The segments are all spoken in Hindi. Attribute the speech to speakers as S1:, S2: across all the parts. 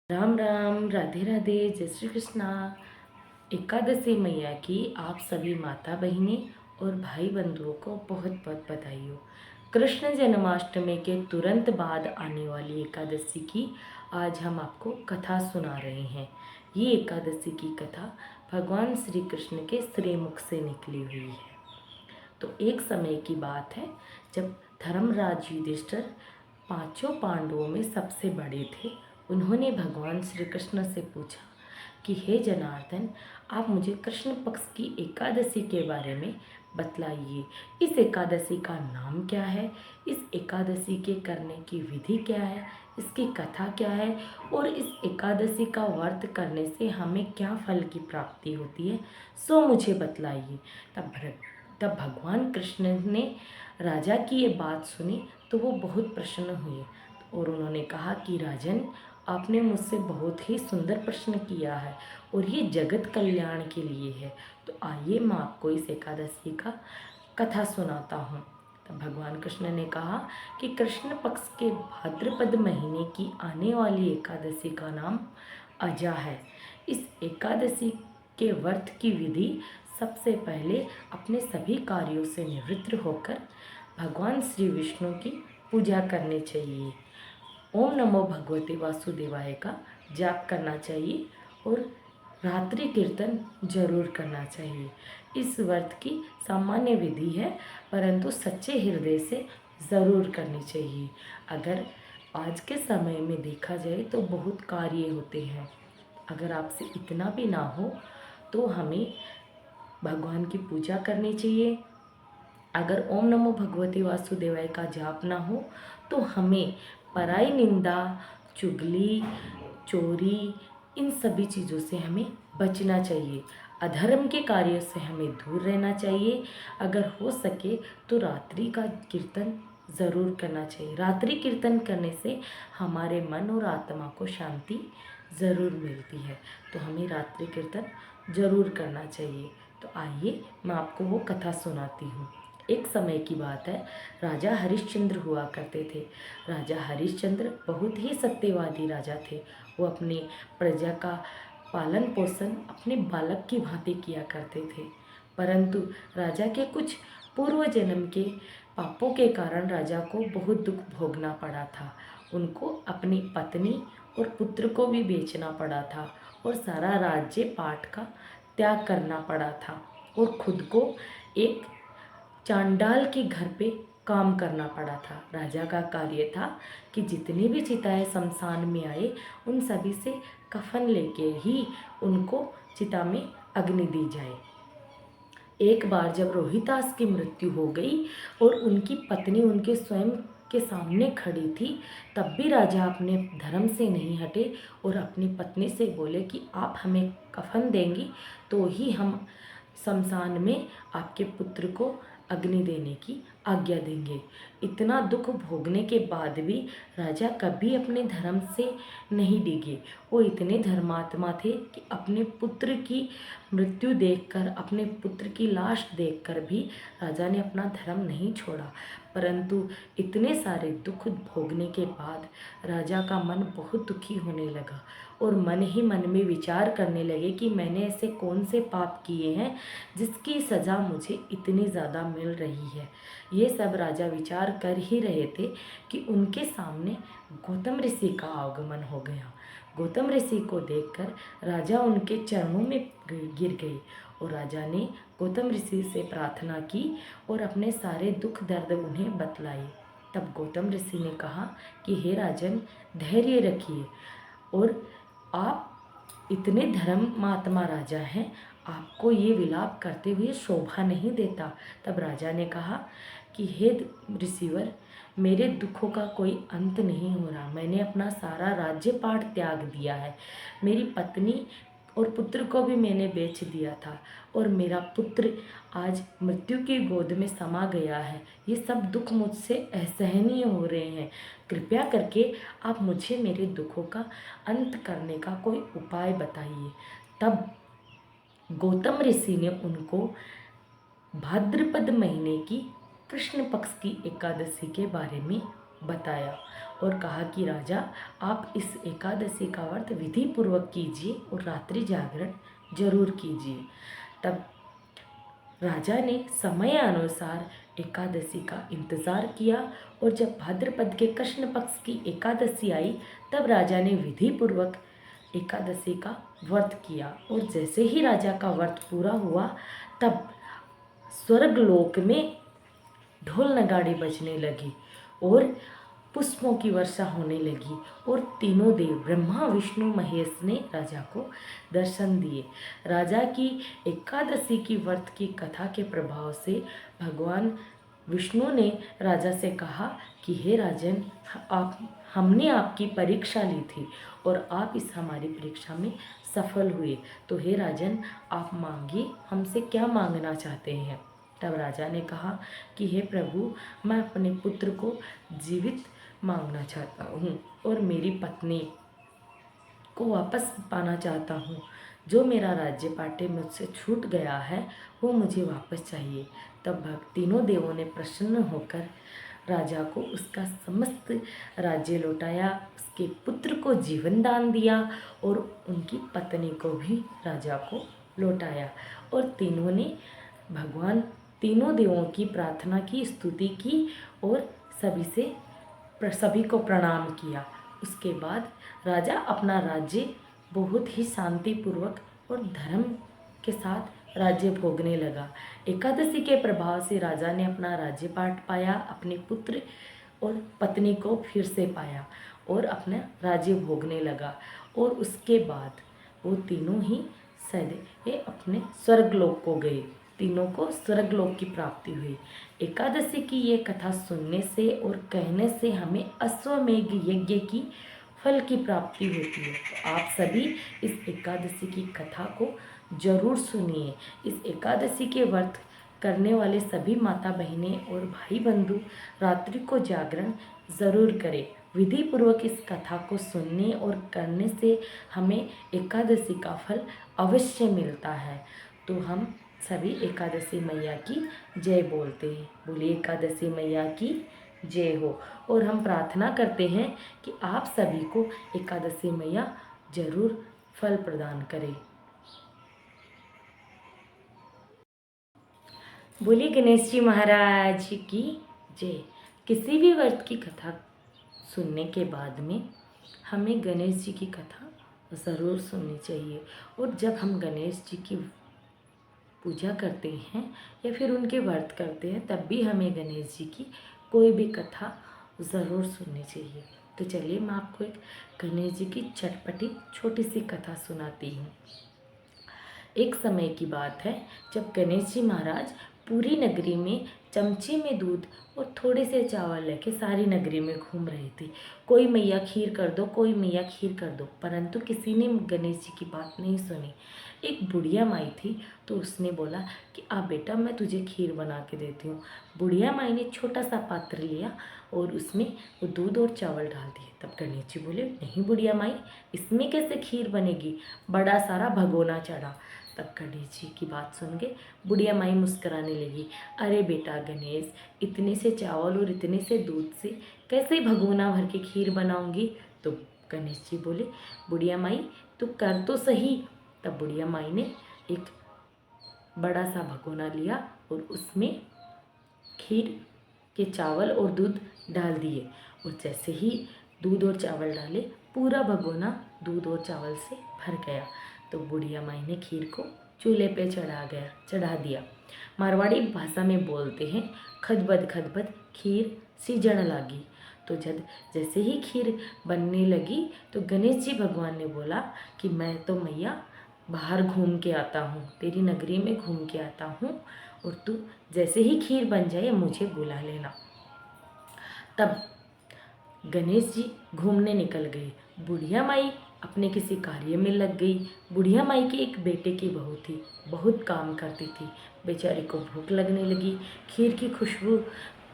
S1: राम राम, राधे राधे, जय श्री कृष्णा। एकादशी मैया की आप सभी माता बहिनी और भाई बंधुओं को बहुत बहुत बधाई हो। कृष्ण जन्माष्टमी के तुरंत बाद आने वाली एकादशी की आज हम आपको कथा सुना रहे हैं। ये एकादशी की कथा भगवान श्री कृष्ण के श्रीमुख से निकली हुई है। तो एक समय की बात है जब धर्मराज युधिष्ठिर पांचों पांडवों में सबसे बड़े थे। उन्होंने भगवान श्री कृष्ण से पूछा कि हे जनार्दन, आप मुझे कृष्ण पक्ष की एकादशी के बारे में बतलाइए। इस एकादशी का नाम क्या है, इस एकादशी के करने की विधि क्या है, इसकी कथा क्या है और इस एकादशी का व्रत करने से हमें क्या फल की प्राप्ति होती है, सो मुझे बतलाइए। तब भगवान कृष्ण ने राजा की ये बात सुनी तो वो बहुत प्रसन्न हुए और उन्होंने कहा कि राजन, आपने मुझसे बहुत ही सुंदर प्रश्न किया है और ये जगत कल्याण के लिए है। तो आइए मैं आपको इस एकादशी का कथा सुनाता हूँ। तब भगवान कृष्ण ने कहा कि कृष्ण पक्ष के भाद्रपद महीने की आने वाली एकादशी का नाम अजा है। इस एकादशी के व्रत की विधि सबसे पहले अपने सभी कार्यों से निवृत्त होकर भगवान श्री विष्णु की पूजा करनी चाहिए। ओम नमो भगवते वासुदेवाय का जाप करना चाहिए और रात्रि कीर्तन जरूर करना चाहिए। इस व्रत की सामान्य विधि है, परंतु सच्चे हृदय से ज़रूर करनी चाहिए। अगर आज के समय में देखा जाए तो बहुत कार्य होते हैं, अगर आपसे इतना भी ना हो तो हमें भगवान की पूजा करनी चाहिए। अगर ओम नमो भगवते वासुदेवाय का जाप ना हो तो हमें पराई निंदा, चुगली, चोरी, इन सभी चीज़ों से हमें बचना चाहिए। अधर्म के कार्यों से हमें दूर रहना चाहिए। अगर हो सके तो रात्रि का कीर्तन ज़रूर करना चाहिए। रात्रि कीर्तन करने से हमारे मन और आत्मा को शांति ज़रूर मिलती है, तो हमें रात्रि कीर्तन ज़रूर करना चाहिए। तो आइए मैं आपको वो कथा सुनाती हूँ। एक समय की बात है, राजा हरिश्चंद्र हुआ करते थे। राजा हरिश्चंद्र बहुत ही सत्यवादी राजा थे। वो अपनी प्रजा का पालन पोषण अपने बालक की भांति किया करते थे, परंतु राजा के कुछ पूर्व जन्म के पापों के कारण राजा को बहुत दुख भोगना पड़ा था। उनको अपनी पत्नी और पुत्र को भी बेचना पड़ा था और सारा राज्य पाट का त्याग करना पड़ा था और खुद को एक चांडाल के घर पे काम करना पड़ा था। राजा का कार्य था कि जितनी भी चिताएं शमशान में आए उन सभी से कफन लेके ही उनको चिता में अग्नि दी जाए। एक बार जब रोहितास की मृत्यु हो गई और उनकी पत्नी उनके स्वयं के सामने खड़ी थी, तब भी राजा अपने धर्म से नहीं हटे और अपनी पत्नी से बोले कि आप हमें कफन देंगी तो ही हम शमशान में आपके पुत्र को अग्नि देने की आज्ञा देंगे। इतना दुख भोगने के बाद भी राजा कभी अपने धर्म से नहीं डिगे। वो इतने धर्मात्मा थे कि अपने पुत्र की मृत्यु देखकर, अपने पुत्र की लाश देखकर भी राजा ने अपना धर्म नहीं छोड़ा। परंतु इतने सारे दुख भोगने के बाद राजा का मन बहुत दुखी होने लगा और मन ही मन में विचार करने लगे कि मैंने ऐसे कौन से पाप किए हैं जिसकी सज़ा मुझे इतनी ज़्यादा मिल रही है। ये सब राजा विचार कर ही रहे थे कि उनके सामने गौतम ऋषि का आगमन हो गया। गौतम ऋषि को देखकर राजा उनके चरणों में गिर गए और राजा ने गौतम ऋषि से प्रार्थना की और अपने सारे दुख दर्द उन्हें बतलाए। तब गौतम ऋषि ने कहा कि हे राजन, धैर्य रखिए और आप इतने धर्मात्मा राजा हैं, आपको ये विलाप करते हुए शोभा नहीं देता। तब राजा ने कहा कि हे ऋषिवर, मेरे दुखों का कोई अंत नहीं हो रहा। मैंने अपना सारा राज्यपाट त्याग दिया है, मेरी पत्नी और पुत्र को भी मैंने बेच दिया था और मेरा पुत्र आज मृत्यु की गोद में समा गया है। ये सब दुख मुझसे असहनीय हो रहे हैं। कृपया करके आप मुझे मेरे दुखों का अंत करने का कोई उपाय बताइए। तब गौतम ऋषि ने उनको भाद्रपद महीने की कृष्ण पक्ष की एकादशी के बारे में बताया और कहा कि राजा, आप इस एकादशी का व्रत विधि पूर्वक कीजिए और रात्रि जागरण जरूर कीजिए। तब राजा ने समय अनुसार एकादशी का इंतज़ार किया और जब भाद्रपद के कृष्ण पक्ष की एकादशी आई तब राजा ने विधि पूर्वक एकादशी का व्रत किया। और जैसे ही राजा का व्रत पूरा हुआ तब स्वर्गलोक में ढोल नगाड़े बजने लगी और पुष्पों की वर्षा होने लगी और तीनों देव ब्रह्मा विष्णु महेश ने राजा को दर्शन दिए। राजा की एकादशी की व्रत की कथा के प्रभाव से भगवान विष्णु ने राजा से कहा कि हे राजन, हमने आपकी परीक्षा ली थी और आप इस हमारी परीक्षा में सफल हुए, तो हे राजन आप मांगिए, हमसे क्या मांगना चाहते हैं। तब राजा ने कहा कि हे प्रभु, मैं अपने पुत्र को जीवित मांगना चाहता हूँ और मेरी पत्नी को वापस पाना चाहता हूँ। जो मेरा राज्य पाटे मुझसे छूट गया है वो मुझे वापस चाहिए। तब तीनों देवों ने प्रसन्न होकर राजा को उसका समस्त राज्य लौटाया, उसके पुत्र को जीवन दान दिया और उनकी पत्नी को भी राजा को लौटाया। और तीनों ने भगवान तीनों देवों की प्रार्थना की, स्तुति की और सभी को प्रणाम किया। उसके बाद राजा अपना राज्य बहुत ही शांतिपूर्वक और धर्म के साथ राज्य भोगने लगा। एकादशी के प्रभाव से राजा ने अपना राज्य पाट पाया, अपने पुत्र और पत्नी को फिर से पाया और अपना राज्य भोगने लगा। और उसके बाद वो तीनों ही सदैव अपने स्वर्गलोक को गए। तीनों को स्वर्गलोक की प्राप्ति हुई। एकादशी की ये कथा सुनने से और कहने से हमें अश्वमेघ यज्ञ की फल की प्राप्ति होती है। तो आप सभी इस एकादशी की कथा को जरूर सुनिए। इस एकादशी के व्रत करने वाले सभी माता बहनें और भाई बंधु रात्रि को जागरण ज़रूर करें। विधि पूर्वक इस कथा को सुनने और करने से हमें एकादशी का फल अवश्य मिलता है। तो हम सभी एकादशी मैया की जय बोलते हैं। बोलिए एकादशी मैया की जय हो। और हम प्रार्थना करते हैं कि आप सभी को एकादशी मैया जरूर फल प्रदान करें। बोलिए गणेश जी महाराज की जय। किसी भी व्रत की कथा सुनने के बाद में हमें गणेश जी की कथा ज़रूर सुननी चाहिए। और जब हम गणेश जी की पूजा करते हैं या फिर उनके व्रत करते हैं तब भी हमें गणेश जी की कोई भी कथा ज़रूर सुननी चाहिए। तो चलिए मैं आपको एक गणेश जी की चटपटी छोटी सी कथा सुनाती हूँ। एक समय की बात है जब गणेश जी महाराज पूरी नगरी में चमचे में दूध और थोड़े से चावल लेके सारी नगरी में घूम रहे थे। कोई मैया खीर कर दो, कोई मैया खीर कर दो, परंतु किसी ने गणेश जी की बात नहीं सुनी। एक बुढ़िया माई थी तो उसने बोला कि आ बेटा, मैं तुझे खीर बना के देती हूँ। बुढ़िया माई ने छोटा सा पात्र लिया और उसमें वो दूध और चावल डाल दिए। तब गणेश जी बोले, नहीं बुढ़िया माई, इसमें कैसे खीर बनेगी, बड़ा सारा भगोना चढ़ा। तब गणेश जी की बात सुन के बुढ़िया माई मुस्कुराने लगी। अरे बेटा गणेश, इतने से चावल और इतने से दूध से कैसे भगोना भर के खीर बनाऊंगी। तो गणेश जी बोले, बुढ़िया माई तू कर तो सही। तब बुढ़िया माई ने एक बड़ा सा भगोना लिया और उसमें खीर के चावल और दूध डाल दिए। और जैसे ही दूध और चावल डाले पूरा भगोना दूध और चावल से भर गया। तो बुढ़िया माई ने खीर को चूल्हे पे चढ़ा दिया। मारवाड़ी भाषा में बोलते हैं, खदबद खदबद खीर सीजन लागी। तो जैसे ही खीर बनने लगी तो गणेश जी भगवान ने बोला कि मैं तो मैया बाहर घूम के आता हूँ, तेरी नगरी में घूम के आता हूँ और तू जैसे ही खीर बन जाए मुझे बुला लेना। तब गणेश जी घूमने निकल गए। बुढ़िया माई अपने किसी कार्य में लग गई। बुढ़िया माई के एक बेटे की बहू थी, बहुत काम करती थी। बेचारी को भूख लगने लगी। खीर की खुशबू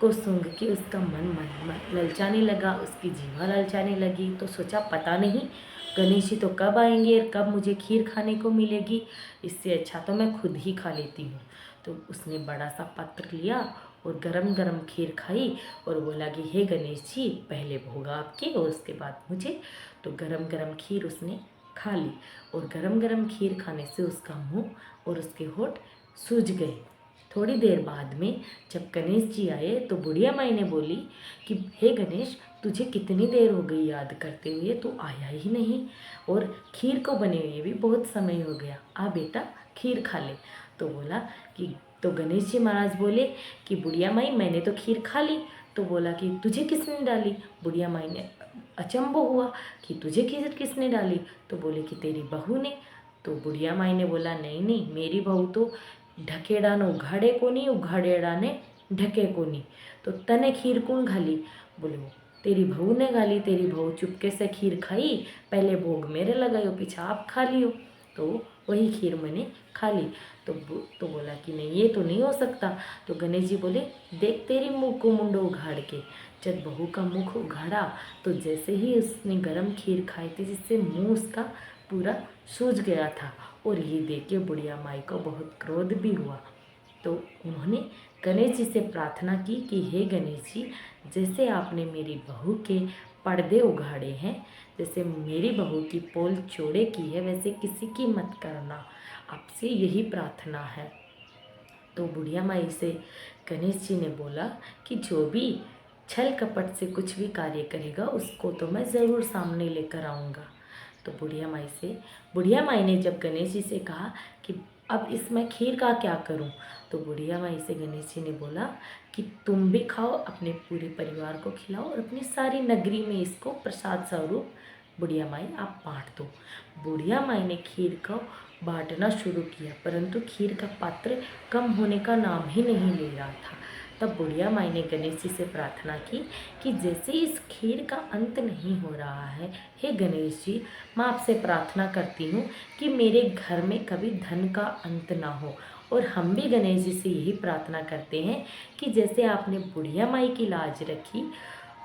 S1: को सूंघ के उसका मन ललचाने लगा, उसकी जीवा ललचाने लगी। तो सोचा पता नहीं गणेश जी तो कब आएंगे और कब मुझे खीर खाने को मिलेगी, इससे अच्छा तो मैं खुद ही खा लेती हूँ। तो उसने बड़ा सा पात्र लिया और गरम गरम खीर खाई और बोला कि हे गणेश जी, पहले भोग आपके और उसके बाद मुझे। तो गरम गरम खीर उसने खा ली और गरम गरम खीर खाने से उसका मुंह और उसके होठ सूज गए। थोड़ी देर बाद में जब गणेश जी आए तो बुढ़िया माई ने बोली कि हे गणेश, तुझे कितनी देर हो गई याद करते हुए, तू आया ही नहीं और खीर को बने हुए भी बहुत समय हो गया, आ बेटा खीर खा ले। तो बोला कि तो गणेश जी महाराज बोले कि बुढ़िया माई, मैंने तो खीर खा ली। तो बोला कि तुझे किसने डाली। बुढ़िया माई ने अचंभो हुआ कि तुझे खीर किसने डाली। तो बोले कि तेरी बहू ने। तो बुढ़िया माई ने बोला नहीं नहीं, मेरी बहू तो ढकेड़ा ने उघाड़े को नहीं, उघाड़ेड़ा ने ढके को नहीं, तो तने खीर कौन घाली। बोले तेरी बहू ने गाली, तेरी बहू चुपके से खीर खाई, पहले भोग मेरे लगायो, पीछे आप खा लियो, तो वही खीर मैंने खा ली। तो बोला कि नहीं, ये तो नहीं हो सकता। तो गणेश जी बोले देख तेरी मुँह को मुंडो उघाड़ के। जब बहू का मुख उघाड़ा तो जैसे ही उसने गरम खीर खाई थी, जिससे मुंह उसका पूरा सूज गया था। और ये देख के बुढ़िया माई को बहुत क्रोध भी हुआ। तो उन्होंने गणेश जी से प्रार्थना की कि हे गणेश जी, जैसे आपने मेरी बहू के पर्दे उघाड़े हैं, जैसे मेरी बहू की पोल चौड़े की है, वैसे किसी की मत करना, आपसे यही प्रार्थना है। तो बुढ़िया माई से गणेश जी ने बोला कि जो भी छल कपट से कुछ भी कार्य करेगा उसको तो मैं ज़रूर सामने लेकर आऊँगा। तो बुढ़िया माई ने जब गणेश जी से कहा कि अब इसमें खीर का क्या करूं, तो बुढ़िया माई से गणेश जी ने बोला कि तुम भी खाओ, अपने पूरे परिवार को खिलाओ और अपनी सारी नगरी में इसको प्रसाद स्वरूप बुढ़िया माई आप बांट दो। बुढ़िया माई ने खीर को बांटना शुरू किया, परंतु खीर का पात्र कम होने का नाम ही नहीं ले रहा था। तब बुढ़िया माई ने गणेश जी से प्रार्थना की कि जैसे इस खीर का अंत नहीं हो रहा है, हे गणेश जी, मैं आपसे प्रार्थना करती हूँ कि मेरे घर में कभी धन का अंत ना हो। और हम भी गणेश जी से यही प्रार्थना करते हैं कि जैसे आपने बुढ़िया माई की लाज रखी,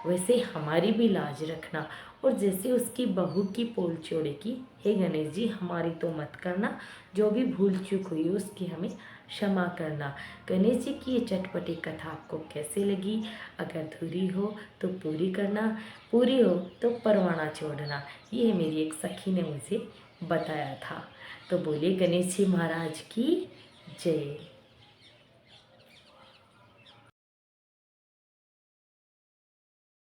S1: वैसे हमारी भी लाज रखना। और जैसे उसकी बहू की पोल चोड़े की, हे गणेश जी, हमारी तो मत करना, जो भी भूल चूक हुई उसकी हमें क्षमा करना। गणेश जी की ये चटपटी कथा आपको कैसे लगी? अगर अधूरी हो तो पूरी करना, पूरी हो तो परवाना छोड़ना। ये मेरी एक सखी ने मुझे बताया था। तो बोलिए गणेश जी महाराज की जय।